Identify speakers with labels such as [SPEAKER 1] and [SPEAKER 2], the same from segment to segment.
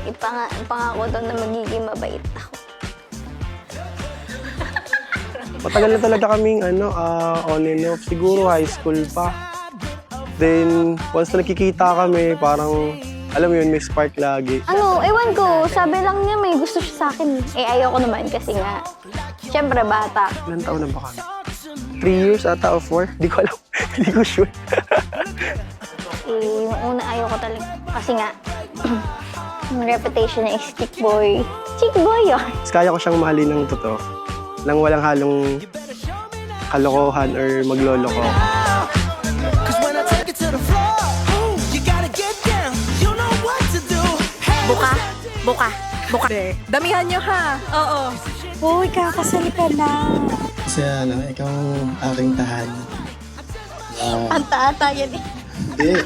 [SPEAKER 1] ipangako daw na magiging mabait ako.
[SPEAKER 2] Matagal na talaga kaming on and off. Siguro high school pa. Then, once na nakikita kami, parang, alam mo yun, may spark lagi.
[SPEAKER 1] Ewan ko, sabi lang niya may gusto siya sa akin. Ayoko naman kasi nga, syempre bata.
[SPEAKER 2] Ilan taon na ba kami? 3 years ata o 4? Di ko alam. Hindi ko sure.
[SPEAKER 1] Yung una ayoko talaga. Kasi nga, yung reputation niya is chick boy. Chick boy yun.
[SPEAKER 2] Mas kaya ko siyang mahalin ng totoo. Nang walang halong kalokohan or magloloko.
[SPEAKER 3] Buka. Damihan nyo ha. Oo.
[SPEAKER 4] Uy, kakasal ka na.
[SPEAKER 5] Kasi ikaw ang aking tahan.
[SPEAKER 4] Anta-ata yan eh.
[SPEAKER 5] Hindi.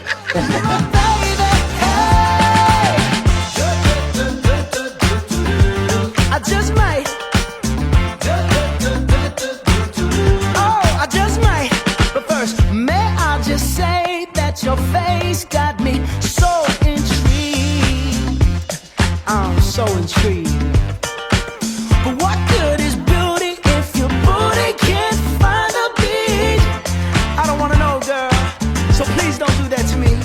[SPEAKER 6] I just might. Oh, I just might. But first, may I just say that your face got me so intrigued. I'm so intrigued. But what good is beauty if your booty can't find a beat? I don't wanna know, girl. So please don't do that to me.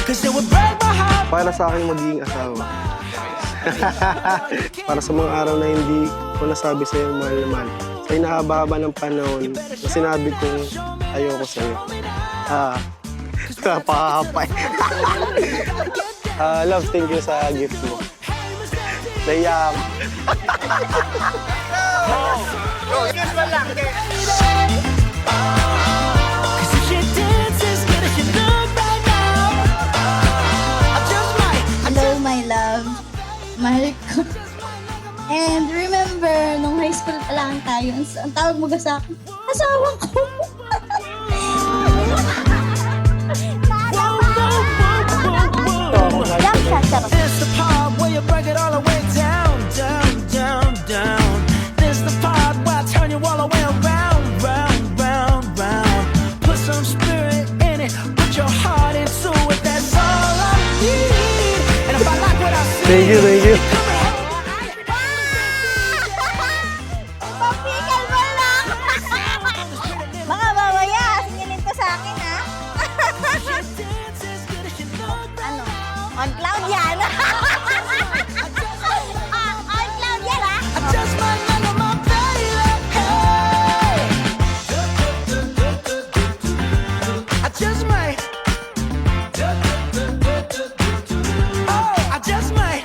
[SPEAKER 6] Cause it would break my heart.
[SPEAKER 2] Para sa akin magiging asawa. Para sa mga araw na hindi ko nasabi sa'yo mahal na mahal. Sa inahaba-haba ng panahon na sinabi kong ayoko sa'yo. Napakahapay. Love, thank you sa gift mo. Naiyak ako.
[SPEAKER 6] Cause if you dance as good as you look right now, I just might.
[SPEAKER 4] Hello, my love. Mahal ko. And remember, nung high school pa lang tayo, ang tawag mo ba sa akin? Asawa ko.
[SPEAKER 1] Love siya, charot.
[SPEAKER 6] There's the part where you break it all the way down, down, down, down. There's the part where I turn you all the way around, round, round, round. Put some spirit in it, put your heart into it. That's all I need. And if I like what I see,
[SPEAKER 2] Thank you, thank you.
[SPEAKER 4] Papikal mo lang! Mga babaya, singilin ko sa akin, ha? Ano? On cloud yan! On cloud yan, ha?
[SPEAKER 6] I just might remember my baby. Hey. I just might. Oh, I just might.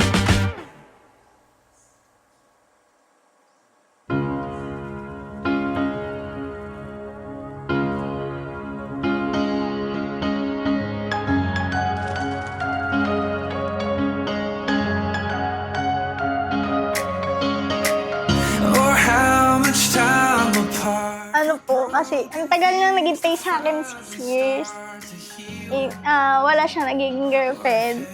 [SPEAKER 7] Or how much time apart?
[SPEAKER 1] Ano po, kasi ang tagal niyang naghintay sa akin, 6 years. Wala siyang nagiging girlfriend.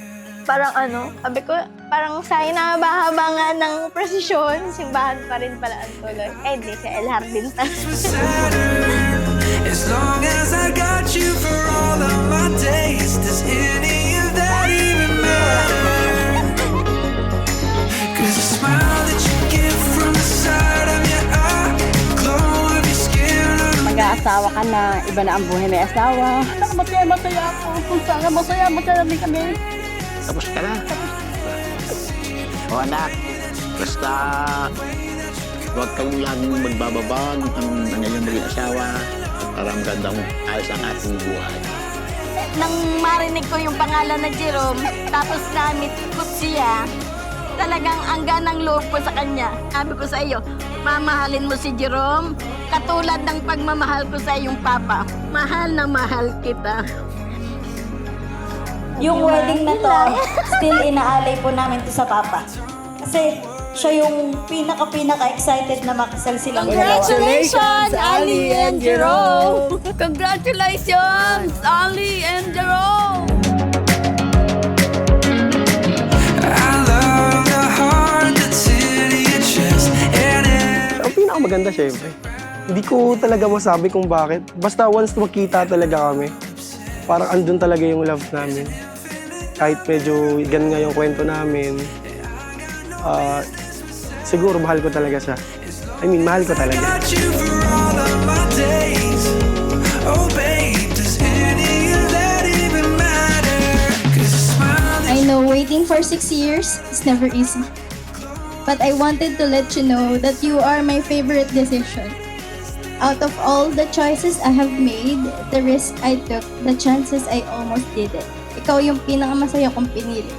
[SPEAKER 1] Parang sabi ko, parang sa inahaba-haba nga ng prosesyon, simbahan pa rin pala ang tuloy. Di, sa LR din pa.
[SPEAKER 7] Saturn. As long as I got you for all of my days, does any of that even matter? Cause the smile that you give from the side of your eye, glow of your skin.
[SPEAKER 8] Mag-aasawa ka na, iba na ang buhay may asawa. Masaya ako. Kung sana masaya din kami.
[SPEAKER 9] Tapos ka na. O anak, basta huwag kang laging magbababa ang iyong maging asawa para magandang ayos ang ating buhay.
[SPEAKER 1] Nang marinig ko yung pangalan na Jerome, tapos namit ko siya, talagang ang ganang loob ko sa kanya. Sabi ko sa iyo, mamahalin mo si Jerome, katulad ng pagmamahal ko sa iyong papa. Mahal na mahal kita.
[SPEAKER 4] Yung wedding na to, still inaalay po namin to sa papa. Kasi siya yung pinaka-excited na makasal silang dalawa.
[SPEAKER 3] Congratulations, Ali and Jerome! Congratulations, Ali and Jerome!
[SPEAKER 7] I love the heart that's in your chest. And
[SPEAKER 2] Ang pinakamaganda, syempre. Hindi ko talaga masabi kung bakit. Basta once makita talaga kami, parang andun talaga yung love namin. Kahit medyo ganun nga yung kwento namin, siguro mahal ko talaga siya. Mahal ko talaga.
[SPEAKER 7] Got you for all of my days. Oh, babe, does any of that even matter? 'Cause a smile
[SPEAKER 4] I know waiting for 6 years is never easy. But I wanted to let you know that you are my favorite decision. Out of all the choices I have made, the risk I took, the chances I almost did it. Ikaw yung pinakamasaya kong pinili.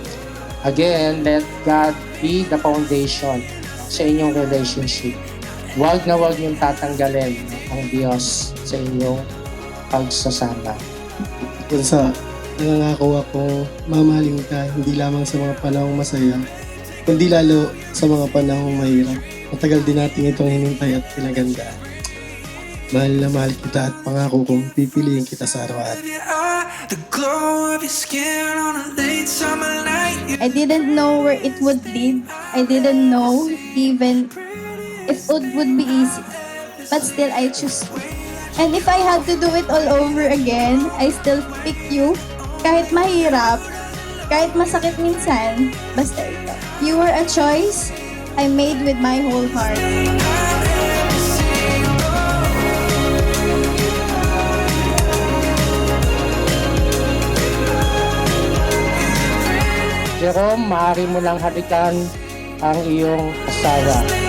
[SPEAKER 10] Again, let God be the foundation sa inyong relationship. Huwag na huwag niyong tatanggalin ang Diyos sa inyong pagsasama.
[SPEAKER 5] Sa nangangako akong mamahalin ka, hindi lamang sa mga panahong masaya, kundi lalo sa mga panahong mahirap. Matagal din natin itong hinintay at pinagandaan. Mahal na mahal kita at pangako kong pipiliin kita sa araw-araw.
[SPEAKER 7] your eye, the glow of your skin on a late summer night.
[SPEAKER 4] I didn't know where it would lead. I didn't know even if it would be easy. But still, I choose you. And if I had to do it all over again, I still pick you. Kahit mahirap, kahit masakit minsan, basta ito. You were a choice I made with my whole heart.
[SPEAKER 10] Jerome, maaari mo lang halikan ang iyong asawa.